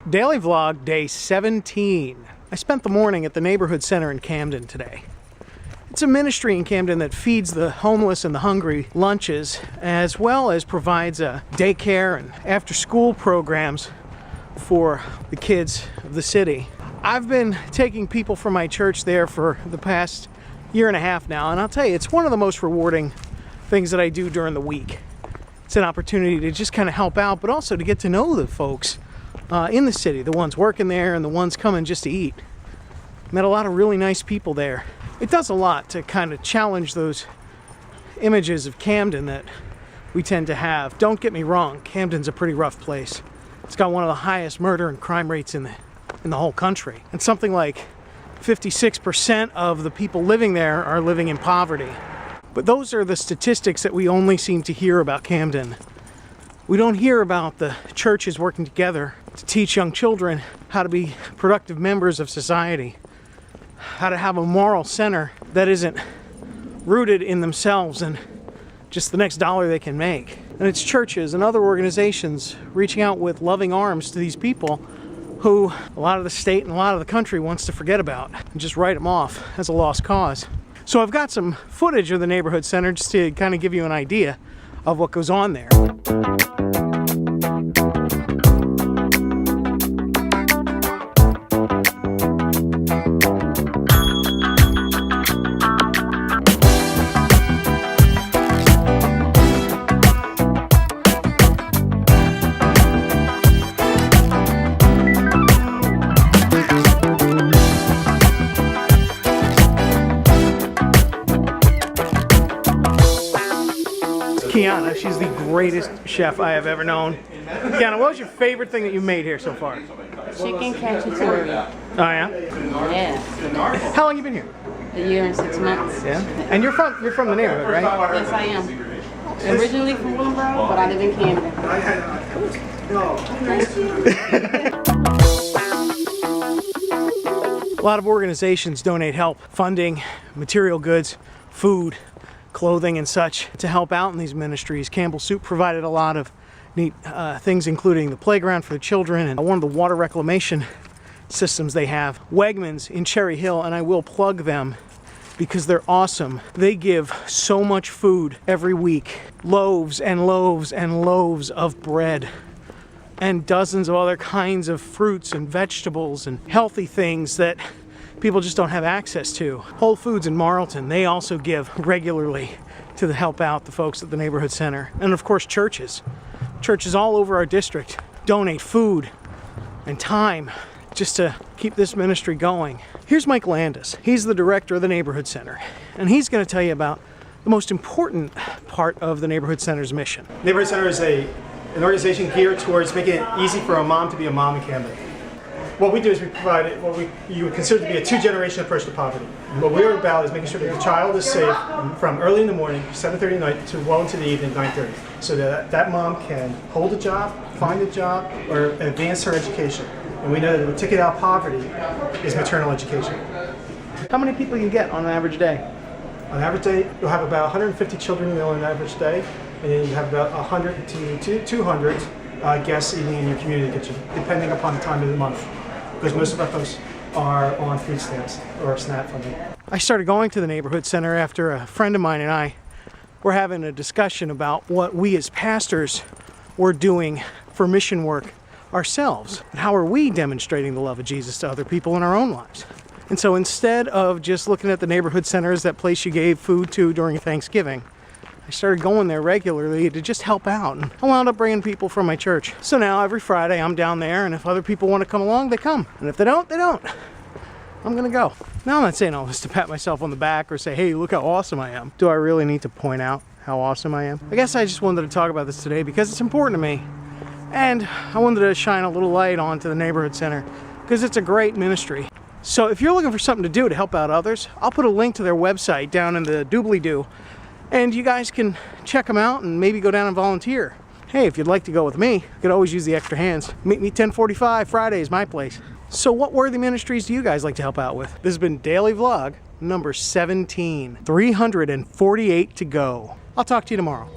Daily vlog day 17. I spent the morning at the Neighborhood Center in Camden today. It's a ministry in Camden that feeds the homeless and the hungry lunches, as well as provides a daycare and after-school programs for the kids of the city. I've been taking people from my church there for the past year and a half now, and I'll tell you, it's one of the most rewarding things that I do during the week. It's an opportunity to just kind of help out, but also to get to know the folks in the city, the ones working there and the ones coming just to eat. Met a lot of really nice people there. It does a lot to kind of challenge those images of Camden that we tend to have. Don't get me wrong, Camden's a pretty rough place. It's got one of the highest murder and crime rates in the whole country. And something like 56% of the people living there are living in poverty. But those are the statistics that we only seem to hear about Camden. We don't hear about the churches working together to teach young children how to be productive members of society, how to have a moral center that isn't rooted in themselves and just the next dollar they can make. And it's churches and other organizations reaching out with loving arms to these people who a lot of the state and a lot of the country wants to forget about and just write them off as a lost cause. So I've got some footage of the Neighborhood Center just to kind of give you an idea of what goes on there. Kiana, she's the greatest chef I have ever known. Kiana, what was your favorite thing that you made here so far? Chicken cacciatore. Oh yeah? Yeah. How long you been here? A year and 6 months. Yeah. And you're from the neighborhood, right? Yes, I am. Originally from Willingboro, but I live in Camden. A lot of organizations donate help, funding, material goods, food, clothing and such to help out in these ministries. Campbell Soup provided a lot of neat things, including the playground for the children and one of the water reclamation systems they have. Wegmans in Cherry Hill, and I will plug them because they're awesome. They give so much food every week. Loaves and loaves and loaves of bread and dozens of other kinds of fruits and vegetables and healthy things that people just don't have access to. Whole Foods in Marlton, they also give regularly to help out the folks at the Neighborhood Center. And of course, churches. Churches all over our district donate food and time just to keep this ministry going. Here's Mike Landis. He's the director of the Neighborhood Center, and he's going to tell you about the most important part of the Neighborhood Center's mission. Neighborhood Center is an organization geared towards making it easy for a mom to be a mom in Camden. What we do is we provide what you would consider to be a two-generation approach to poverty. What we're about is making sure that the child is safe from early in the morning, 7:30 at night, to well into the evening, 9:30, so that that mom can hold a job, find a job, or advance her education. And we know that the ticket out of poverty is maternal education. How many people you get on an average day? On an average day, you'll have about 150 children meal on an average day, and then you have about 100 to 200 guests eating in your community kitchen, depending upon the time of the month. Because most of our folks are on food stamps or SNAP funding. I started going to the Neighborhood Center after a friend of mine and I were having a discussion about what we as pastors were doing for mission work ourselves, and how are we demonstrating the love of Jesus to other people in our own lives. And so instead of just looking at the Neighborhood Center as that place you gave food to during Thanksgiving, I started going there regularly to just help out, and I wound up bringing people from my church. So now every Friday I'm down there, and if other people want to come along, they come. And if they don't, they don't. I'm gonna go. Now, I'm not saying all this to pat myself on the back or say, hey, look how awesome I am. Do I really need to point out how awesome I am? I guess I just wanted to talk about this today because it's important to me. And I wanted to shine a little light onto the Neighborhood Center because it's a great ministry. So if you're looking for something to do to help out others, I'll put a link to their website down in the doobly-doo. And you guys can check them out and maybe go down and volunteer. Hey, if you'd like to go with me, you could always use the extra hands. Meet me 10:45 Fridays, my place. So what worthy ministries do you guys like to help out with? This has been Daily Vlog number 17. 348 to go. I'll talk to you tomorrow.